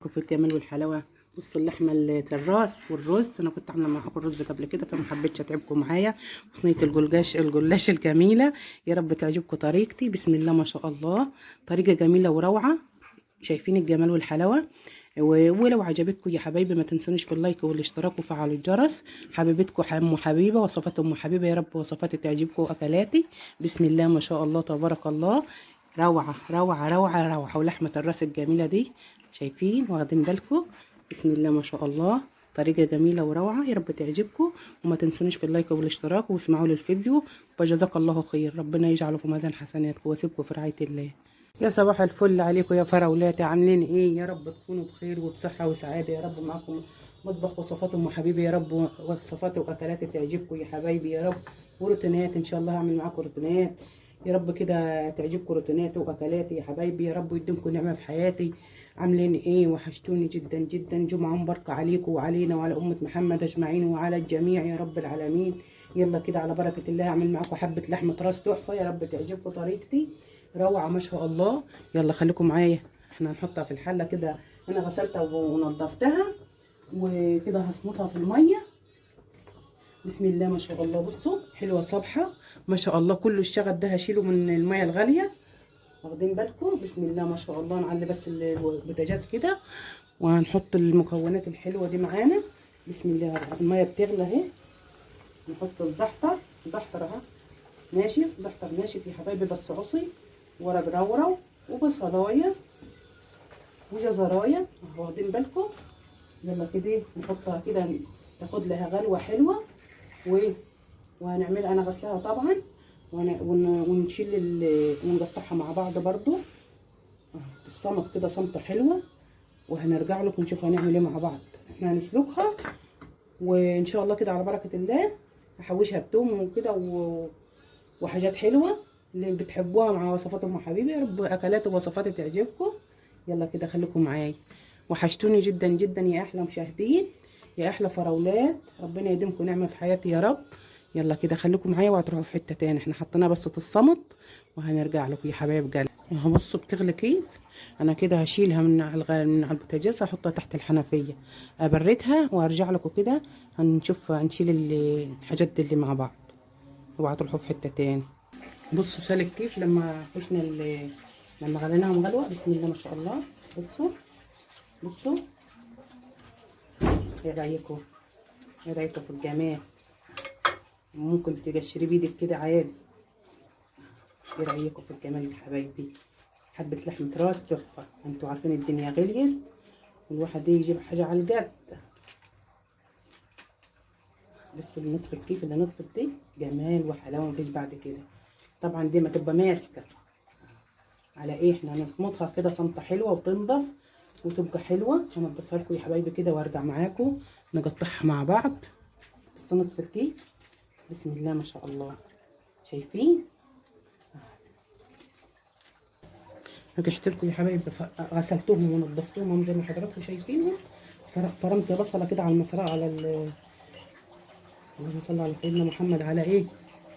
رايكم في الجمال والحلاوه؟ بصوا اللحمه الراس والرز، انا كنت عامله معاكم الرز قبل كده فما حبيتش اتعبكم معايا. وصينيه الجلاش الجميله، يا رب تعجبكم طريقتي. بسم الله ما شاء الله، طريقه جميله وروعه. شايفين الجمال والحلاوه؟ ولو عجبتكم يا حبايبي ما تنسونيش في اللايك والاشتراك وفعلوا الجرس. حبيبتكم ام حبيبه، وصفات ام حبيبه، يا رب وصفاتي تعجبكم واكلاتي. بسم الله ما شاء الله تبارك الله، روعه روعه روعه روعه. ولحمه الراس الجميله دي شايفين واخدين بالكم؟ بسم الله ما شاء الله، طريقه جميله وروعه، يا رب تعجبكم. وما تنسونيش في اللايك والاشتراك واسمعوا للفيديو. وجزاك الله خير، ربنا يجعله في ميزان حسناتكم واسيبكم في رعايه الله. يا صباح الفل عليكم يا فراولاتي، عاملين ايه؟ يا رب تكونوا بخير وبصحه وسعاده يا رب. معاكم مطبخ وصفات ام حبيبي، يا رب وصفاتي واكلاتي تعجبكم يا حبايبي يا رب. وروتينات ان شاء الله هعمل معاكم روتينات، يا رب كده تعجبكم روتيناتي واكلاتي يا حبايبي، يا رب يديمكم نعمه في حياتي. عاملين ايه؟ وحشتوني جدا جدا. جمعه مباركه عليكم وعلينا وعلى امه محمد اجمعين وعلى الجميع يا رب العالمين. يلا كده على بركه الله اعمل معاكم حبه لحمه راس تحفه، يا رب تعجبكم طريقتي روعه ما شاء الله. يلا خليكم معايا، احنا هنحطها في الحله كده. انا غسلتها ونضفتها وكده هصمتها في الميه. بسم الله ما شاء الله، بصوا حلوه صبحه ما شاء الله. كل الشغل ده هشيله من الميه الغاليه، واخدين بالكم؟ بسم الله ما شاء الله. نعلي بس البوتاجاز كده وهنحط المكونات الحلوه دي معانا. بسم الله، الميه بتغلى اهي. نحط الزعتر، زعتر اهو ناشف، زعتر ناشف يا حبايبي بس عصي، ورق رورو وبصلايه وجزرايه، واخدين بالكم؟ يلا كده نحطها كده تاخد لها غلوه حلوه وهنعملها. انا غسلها طبعا ونشيل ونقطعها مع بعض برضو الصمت كده صمته حلوه. وهنرجع لكم نشوف هنعمل ايه مع بعض. احنا هنسلقها وان شاء الله كده على بركه الله. هحوشها بتوم وكده وحاجات حلوه اللي بتحبوها مع وصفات ام حبيبي، يا رب اكلات ووصفاتي تعجبكم. يلا كده خليكم معايا، وحشتوني جدا جدا يا احلى مشاهدين، يا احلى فراولات. ربنا يديمكم نعمه في حياتي يا رب. يلا كده خليكم معايا وهتروحوا في حته تاني. احنا حطيناها بس الصمت وهنرجع لكم يا حبايب قلبي. اهو بصوا بتغلي كيف. انا كده هشيلها من على البوتاجاز، هحطها تحت الحنفيه ابردها وارجع لكم كده. هنشيل الحاجات دي اللي مع بعض وهتروحوا في حته تاني. بصوا سالك كيف لما حشنا لما غليناهم غلوه. بسم الله ما شاء الله، بصوا بصوا. ايه رايكم؟ ايه رايكم في الجمال؟ ممكن تقشري بايدك كده عادي. ايه رايكم في الجمال يا حبايبي؟ حبه لحمه راس تحفه. انتوا عارفين الدنيا غليت والواحد يجيب حاجه على القد. بس بنطفي كيف اللي نطفي دي جمال وحلاوه مفيش بعد كده. طبعا دي ما تبقى ماسكه على ايه، احنا هنصمتها كده صمته حلوه وتنضف وتبقى حلوه. هنضفها لكم يا حبايبي كده وارجع معاكم نقطعها مع بعض. بس نطفي الكيف. بسم الله ما شاء الله، شايفين؟ رجعت لكم يا حبايبي، غسلتهم ونضفتهم زي ما حضراتكم شايفينهم. فرمت بصله كده على المفرقه على اللهم صل على سيدنا محمد، على ايه؟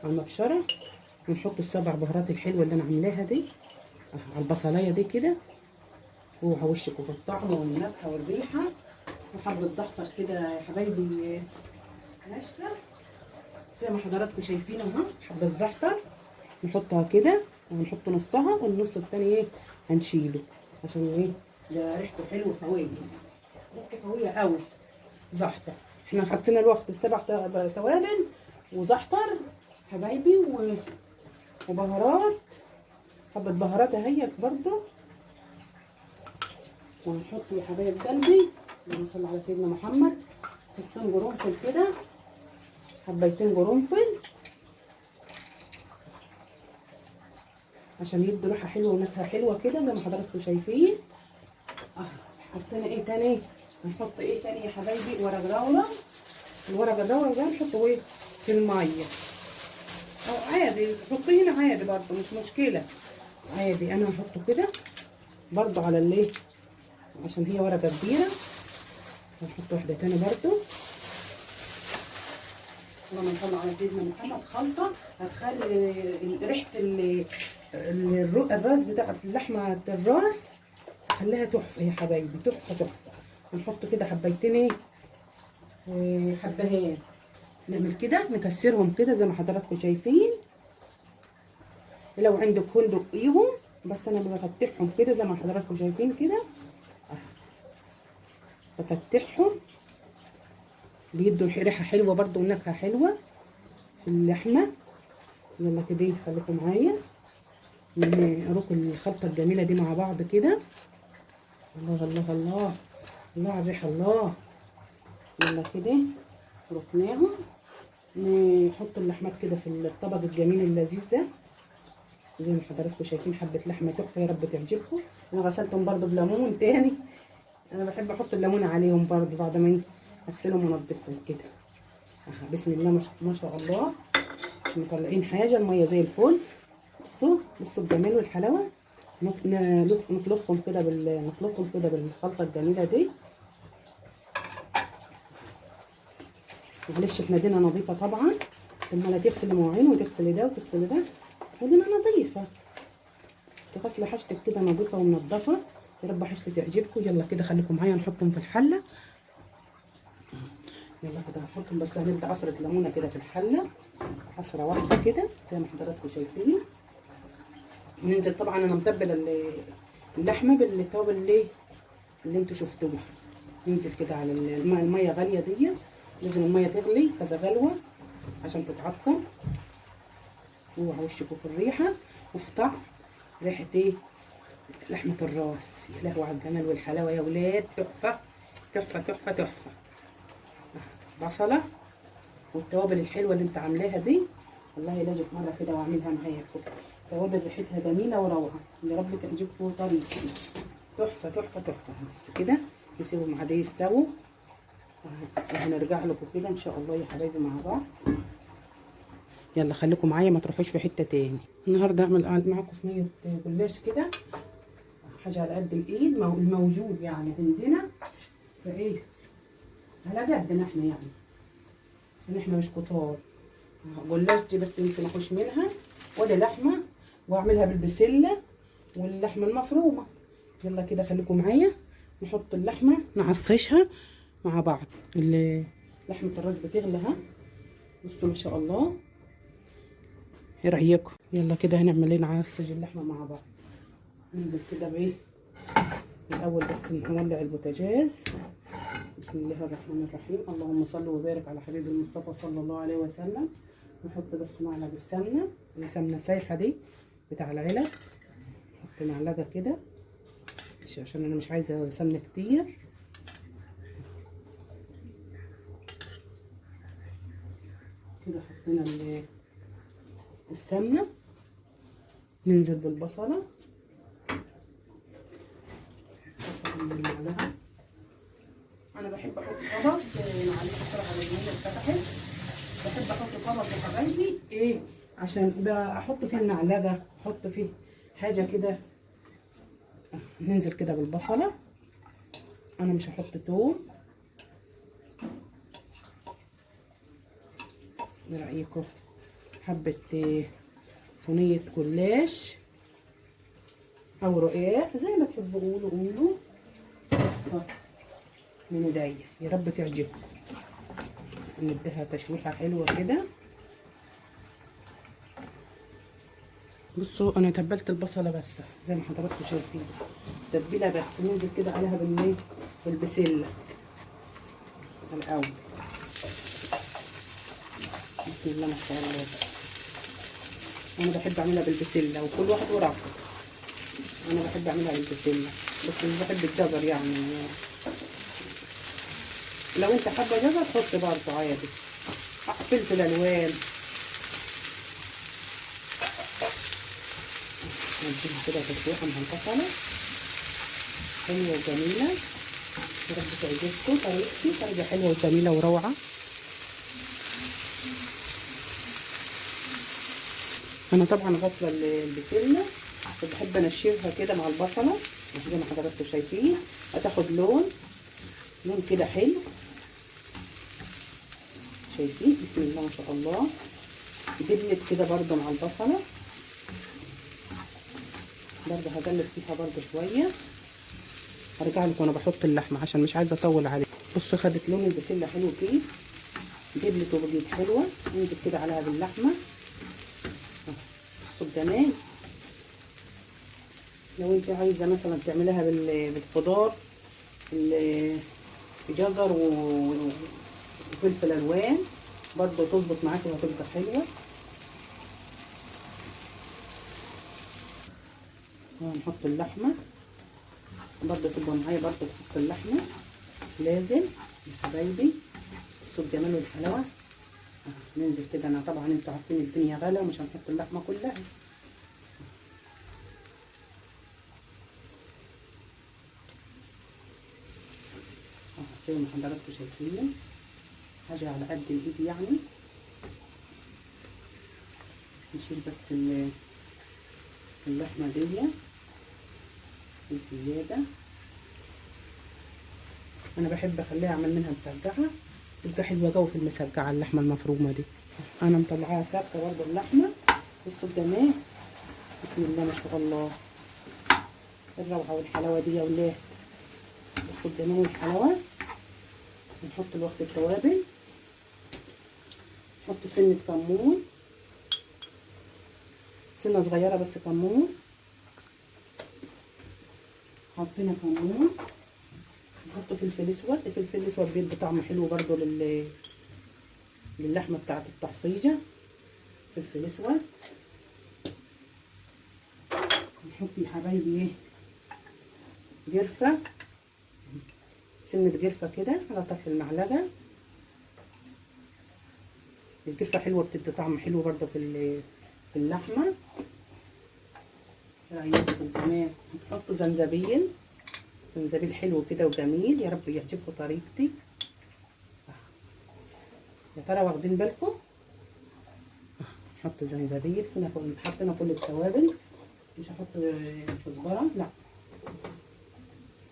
على المبشره. ونحط السبع بهارات الحلوه اللي انا عاملاها دي على البصلايه دي كده، وهوشكوا في الطعم والنكهه والريحه. وحبه الزعتر كده يا حبايبي ناشفه زي ما حضراتكم شايفين اهو. حبه الزعتر نحطها كده وهنحط نصها والنص التاني ايه هنشيله عشان ايه ده ريحته حلوه قويه، ريحته قويه قوي. زعتر احنا حطينا الوقت السبع توابل وزعتر حبايبي وبهارات، حبه بهارات اهيت برضو. ونحط يا حبايب قلبي اللهم صل على سيدنا محمد فصين قرنفل كده، حبيتين قرنفل عشان يدوا ريحه حلوه ونكهه حلوه كده زي ما حضراتكم شايفين. حطينا ايه تاني؟ هنحط ايه تاني يا حبايبي؟ ورق لورا. الورق اللورا ده نحطه ايه في الميه او عادي تحطيه هنا عادي برضه مش مشكله عادي. انا هحطه كده برضه على الليه عشان هي ورقه كبيره. هنحط واحده تاني برضه. اللهم صل على سيدنا محمد. خلطه هتخلي ريحه الراس بتاعت اللحمه الراس خليها تحفه يا حبايبي، تحفه تحفه. هنحط كده حبايتين ايه، حبهان. نعمل كده نكسرهم كده زي ما حضراتكم شايفين. لو عندك فندق ايهم، بس انا بفتحهم كده زي ما حضراتكم شايفين كده. بفتحهم بيدوا ريحه حلوه برده ونكهه حلوه في اللحمه. يلا كده خليكم معايا نروق الخلطه الجميله دي مع بعض كده. الله الله الله الله على الريحه الله. يلا كده ركناهم، نحط اللحمات كده في الطبق الجميل اللذيذ ده زي ما حضراتكم شايفين. حبه لحمه تحفه، يا رب تعجبكم. انا غسلتهم برده بليمون تاني، انا بحب احط الليمون عليهم برده بعد ما اغسلهم وانضفهم كده. بسم الله ما شاء الله. مش مطلعين حاجه، الميه زي الفل. بصوا بصوا الجمال والحلاوه. نخلطهم كده بالخلطه الجميله دي. معلش احنا ايدينا نظيفه طبعا، لما تغسلي مواعين وتغسلي ده وتغسلي ده، ايدينا نظيفه. تغسلي حاجتك كده نظيفه ومنضفه. يا رب حاجتي تعجبكم. يلا كده خليكم معايا نحطهم في الحله. يلا كده هنحطهم، بس هندي عصره ليمونه كده في الحله، عصره واحده كده زي ما حضراتكم شايفين. ننزل طبعا انا متبله اللحمه بالتوابل اللي انتوا شفتوها. ننزل كده على الميه غاليه دي، لازم الميه تغلي كذا غلوه عشان تتعقم. اوعوا وشكوا في الريحه وفي طعم. ريحه ايه؟ لحمه الراس. يا لهوي على الجمال والحلاوه يا ولاد. تحفه تحفه تحفه تحفه. بصله والتوابل الحلوه اللي انت عاملاها دي، والله لاجي في مره كده واعملها معاكم. توابل ريحتها جميله وروعه. يا رب تعجبكم طريقتي. تحفه تحفه تحفه. بس كده نسيبهم عادي يستووا وهنرجع لكم كده ان شاء الله يا حبايبي مع بعض. يلا خليكم معايا ما تروحوش في حته تاني. النهارده اعمل معاكم صينيه جلاش كده، حاجه على قد الايد الموجود يعني عندنا. فايه على قدنا احنا يعني، عشان احنا مش كتار. جلاش دي بس يمكن اخش منها ولا لحمه، واعملها بالبسله واللحمه المفرومه. يلا كده خليكم معايا نحط اللحمه نعصشها مع بعض. لحمه الراس بتغلى ها، بصوا ما شاء الله. ايه رايكم؟ يلا كده هنعمل ايه، نعصج اللحمه مع بعض. ننزل كده بايه الاول، بس نولع البوتاجاز. بسم الله الرحمن الرحيم. اللهم صل وبارك على حبيب المصطفى صلى الله عليه وسلم. نحط بس معلقه السمنه، السمنه سايحه دي بتاع العلب. نحط معلقه كده عشان انا مش عايزه سمنه كتير. كده حطينا السمنه. ننزل بالبصله المعلقه. انا بحب احط طبق معلش بسرعه على الجنيه اتفتحت. بحب احط طبق يا حبايبي ايه، عشان احط فيه المعلقه، احط فيه حاجه كده. ننزل كده بالبصله. انا مش هحط توم. ايه رايكم؟ حبه صينيه جلاش او رقاق زي ما تحبوا قولوا من ايديا. يا رب تعجبكم. نديها تشويحه حلوه كده. بصوا انا تبلت البصله بس زي ما حضراتكم شايفين، تتبيله بس. ننزل كده عليها بالبسله الاول. بسم الله ما شاء الله. انا بحب اعملها بالبسله، وكل واحد وراحته. انا بحب اعملها بالبسله بس مش بحب الجزر يعني. لو انت حابه جزر حط برضه عادي، فلفل الوان. نديها كده تشويحه مع البصله حلوه وجميله. يا رب تعجبكم طريقتي، طريقه حلوه وجميله وروعه. انا طبعا غاسله البسله، بحب انشفها كده مع البصله زي ما حضراتكم شايفين، هتاخد لون كده حلو. شايفين؟ بسم الله ما شاء الله. دبلت كده برده مع البصله، برده هقلب فيها برده شويه. هرجع لك وانا بحط اللحمه عشان مش عايزه اطول عليك. بص خدت لون البسله حلو كده، دبلت وبقت حلوه. انزل كده عليها باللحمه. بصوا الجمال. لو انت عايزه مثلا تعمليها بالخضار، جزر وفلفل الوان برضو تظبط معاكي وهتبقى حلوه. هنحط اللحمه برضو تبقى معايا، برضو تحط اللحمه لازم يا حبايبي. بصوا الجمال والحلاوه. ننزل كده. انا طبعا انتوا عارفين الدنيا غلا ومش هنحط اللحمه كلها. زي ما حضراتكم شايفين حاجه على قد الايد يعني. نشيل بس اللحمه دي الزياده. انا بحب اخليها اعمل منها مسجعه، تبقى حلوه جو في المسجعه اللحمه المفرومه دي. انا مطلعاها فاكهه برضه اللحمه. بصوا الجمال، بسم الله ما شاء الله، الروعه والحلاوه دي يا ولاد. بصوا الجمال والحلاوه. نحط الوقت التوابل، نحط سنه كمون، سنه صغيره بس كمون. حطينا كمون. نحط فلفل اسود. الفلفل الاسود بيدي طعم حلو برضو للحمه بتاعه التحصيجه. فلفل اسود. نحط يا حبايبي ايه، قرفه، سنه قرفه كده على طرف المعلقه. القرفه حلوه بتدي طعم حلو برضو في اللحمه. رايكم كمان هنحط زنجبيل. زنجبيل حلو كده وجميل، يا رب يعجبكم طريقتي. يا ترى واخدين بالكم؟ نحط زنجبيل. كنا حطينا كل التوابل، مش هحط كزبره لا.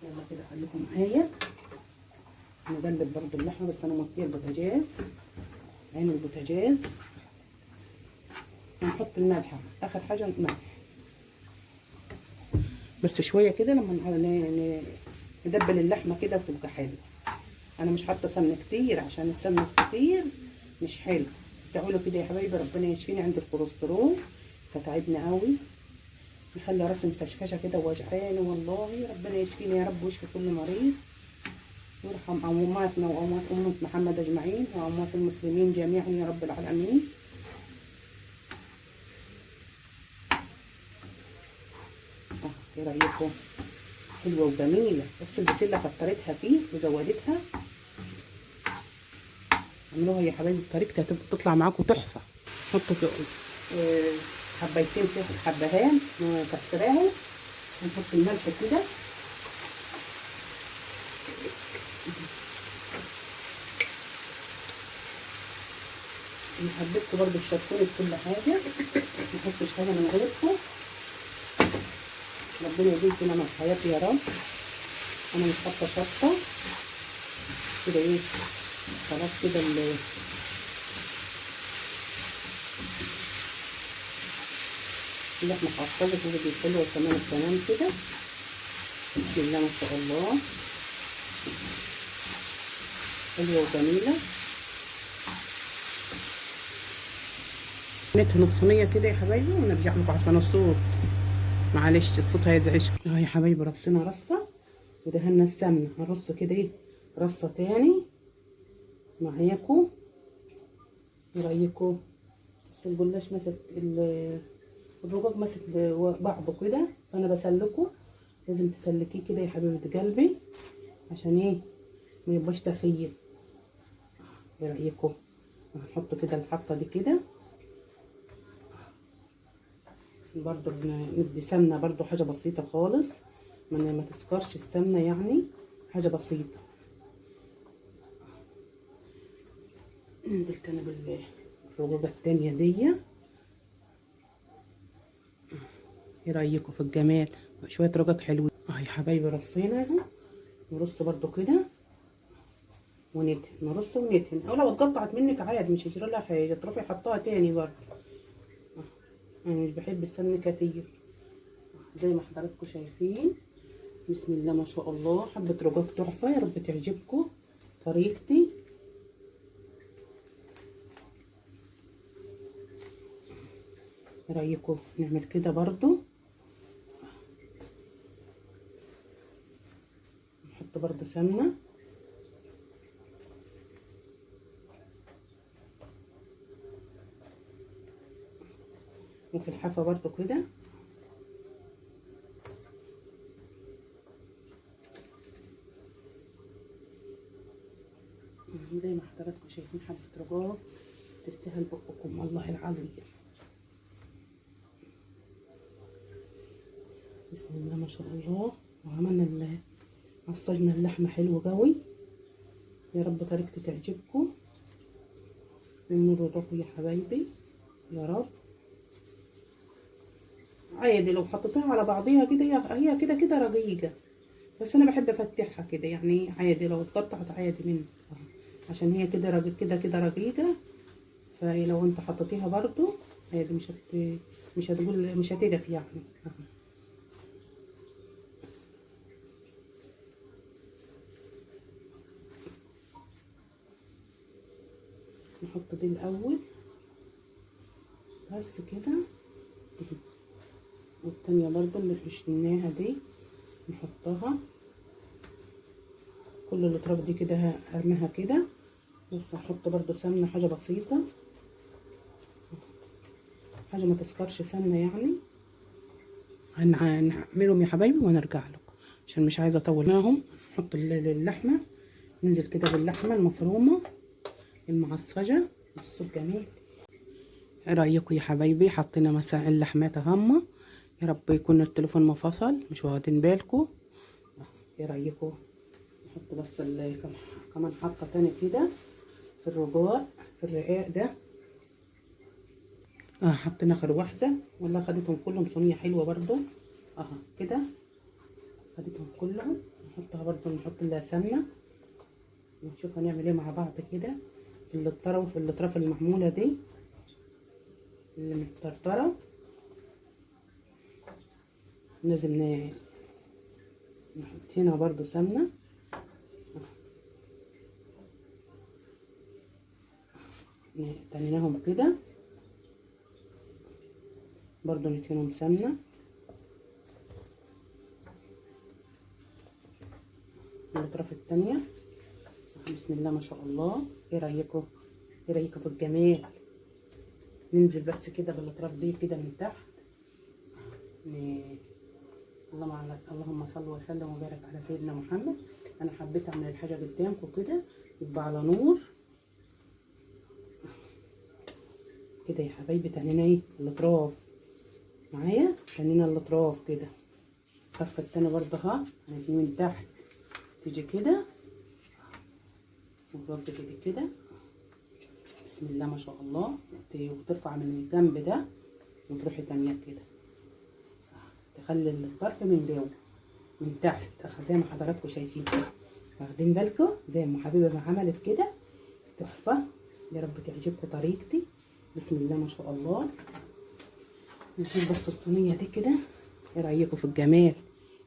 يلا كده خليكم معايا. نقلب برضو اللحمه، بس انا مطفيه البوتاجاز، عين البوتاجاز. ونحط الملح اخر حاجه، الملح بس شويه كده لما ندبل اللحمه كده وتبقى حلوه. انا مش حاطه سمنه كتير عشان السمنه كتير مش حلو. تعالوا كده يا حبايبي، ربنا يشفيني عند الكوليسترول فتعبنا قوي. نخلي راسي مفشفشه كده ووجعاني والله. ربنا يشفيني يا رب ويشفي كل مريض، ويرحم امواتنا واموات امه محمد اجمعين واموات المسلمين جميعا يا رب العالمين. ايه رايكم؟ حلوه وجميله. بس البسله كترتها فيه وزودتها. اعملوها يا حبايبي بطريقتي هتبقى تطلع معاكم تحفه. حطوا حبايتين فيها حبهان نكسراهم. ونحط الملح كده. حبيتكم برضو تشاركوني في كل حاجه، محطش حاجه من غيركم. ربنا يديم فينا من حياتي يا رب. انا مش حاطه شطه كده ايه. خلاص كده اللحمه اتعصجت وبقت حلوه تمام التمام كده. بسم الله ما شاء الله، حلوه وجميله. ندهن الصينيه كده يا حبايبي ونرجع لكم عشان الصوت، معلش الصوت هيزعجكم. يا حبايبي رصينا رصه ودهنا السمنه. هنرص كده ايه رصه تاني معاكم. ايه رايكم؟ بس الجلاش ماسك الرقاق ماسك بعضه كده، فانا بسلكه. لازم تسلكيه كده يا حبيبه قلبي عشان ايه ما يبقاش تخيل. ايه رايكم؟ هنحط كده الحطه دي كده برضو. ندي سمنه برضو، حاجه بسيطه خالص، ما تسكرش السمنه يعني، حاجه بسيطه. ننزل تاني بالرقاقه التانيه دي. ايه رايكم في الجمال؟ شويه رقاق حلوين يا حبايبي. رصينا اهو. نرص برضو كده وندهن، نرص وندهن. او لو اتقطعت منك عادي مش هيجرى لها حاجه، تروحي حطها تاني برضو. انا مش بحب السمنه كتير زي ما حضراتكم شايفين. بسم الله ما شاء الله. حبة رجاج تحفة، يا رب تعجبكم طريقتي. ايه رايكم نعمل كده برضو؟ نحط برضو سمنة، وفي الحافة برضو كده. زي ما حضراتكم شايفين حبة رجاج تستاهل بقكم والله العظيم. بسم الله ما شاء الله. وعملنا عصجنا اللحمة حلو قوي. يا رب طريقتي تعجبكم وينور رضاكم يا حبايبي يا رب. عادي لو حطيتها على بعضيها كده هي كده كده رقيقة، بس انا بحب افتحها كده يعني. عادي لو اتقطعت عادي منها عشان هي كده كده كده رقيقة. فلو انت حطيتيها برضو عادي مش هتقول مش هتجف يعني. نحط دي الاول بس كده، والتانية برضو اللي حشيناها دي نحطها. كل الاطراف دي كده هرميها كده، بس هحط برضو سمنة حاجة بسيطة، حاجة ما تسكرش سمنة يعني. هنعملهم يا حبايبي ونرجع لكم عشان مش عايزة اطولناهم. نحط اللحمة، ننزل كده باللحمة المفرومة المعصجة. بصوا الجميل. ايه رايكم يا حبايبي؟ حطينا مثلا اللحمات هامه. يا رب يكون التليفون ما فصل مش واخدين بالكم. ايه رايكم؟ نحط بس كمان حطه تاني كده في الرجاء في الرقاق ده. حطينا اخر واحده والله خدتهم كلهم صينيه حلوه برضو. كده خدتهم كلهم. نحطها برضو، نحط لها سمنه ونشوف هنعمل ايه مع بعض كده في الطرف وفي الاطراف المحموله دي اللي متطرطره. لازم نحط هنا برضو سمنه. تنيناهم كده برضو ندهنهم سمنه. الاطراف التانية. بسم الله ما شاء الله. ايه رايكم؟ ايه رايكم في الجمال؟ ننزل بس كده بالاطراف دي كده من تحت. اللهم صل وسلم وبارك على سيدنا محمد. انا حبيت اعمل الحاجه قدامكم كده يبقى على نور كده يا حبايبي. تنينا ايه الاطراف معايا، تنينا الاطراف كده. الطرف التاني برضه هندي من تحت تيجي كده وتوجه كده كده. بسم الله ما شاء الله. وترفع من الجنب ده وتروحي تانية كده، تخلي الطرف من جوه من تحت زي ما حضراتكم شايفين كده. واخدين بالكم زي ما حبيبه ما عملت كده تحفه. يا رب تعجبكم طريقتي. بسم الله ما شاء الله. نشيل بس الصينيه دي كده. ايه رايكم في الجمال؟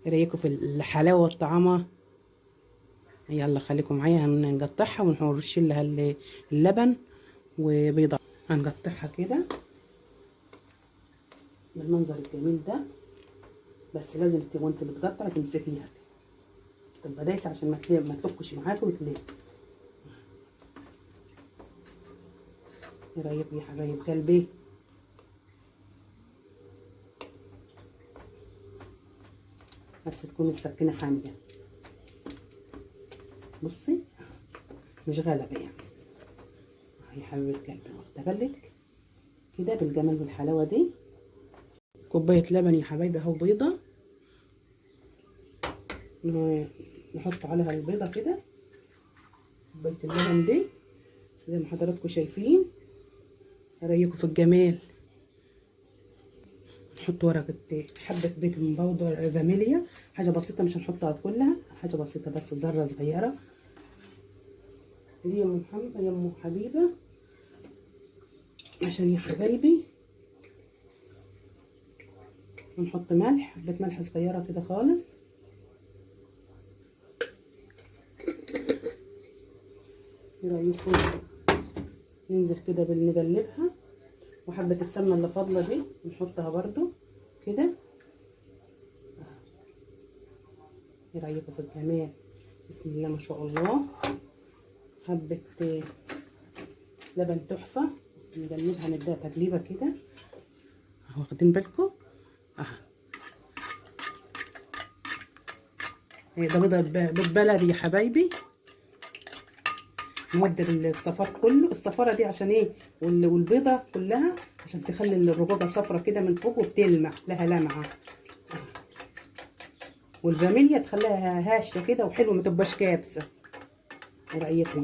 ايه رايكم في الحلاوه والطعامه؟ يلا خليكم معايا. هنقطعها ونرش لها اللبن وبيضه. هنقطعها كده بالمنظر الجميل ده. بس لازم وانت بتقطع تمسكيها تبقى دايسه عشان ما تلقش معاكم وتلف. ايه رايكم يا حبايب قلبي؟ بس تكون السكينه حاميه. بصي مش غلبه يعني. يا حبيبه قلبي واخده بالك كده بالجمال والحلاوه دي. كوبايه لبن يا حبايبي اهو، بيضه نحط عليها البيضه كده. كوبايه اللبن دي زي ما حضراتكم شايفين. ايه رايكم في الجمال؟ نحط ورقه حبه بيكنج باودر فانيليا، حاجه بسيطه مش هنحطها كلها، حاجه بسيطه بس ذره صغيره. دي يا ام محمد يا ام حبيبه عشان يا حبايبي. ونحط ملح، حبه ملح صغيره كده خالص. ايه رايكم؟ ننزل كده نقلبها، وحبه السمنه اللي فاضله دي نحطها برضو كده. ايه رايكم في الجمال؟ بسم الله ما شاء الله. حبه لبن تحفه، نقلبها نديها تقليبه كده، واخدين بالكم؟ ده بيضه بلدي يا حبايبي. نودي الصفار كله، الصفاره دي عشان ايه؟ والبيضه كلها عشان تخلي الرقاقه صفرة كده من فوق وبتلمع، لها لمعه. والفانيليا تخليها هاشه كده وحلوه، ما تبقاش كابسه. ايه رايكم؟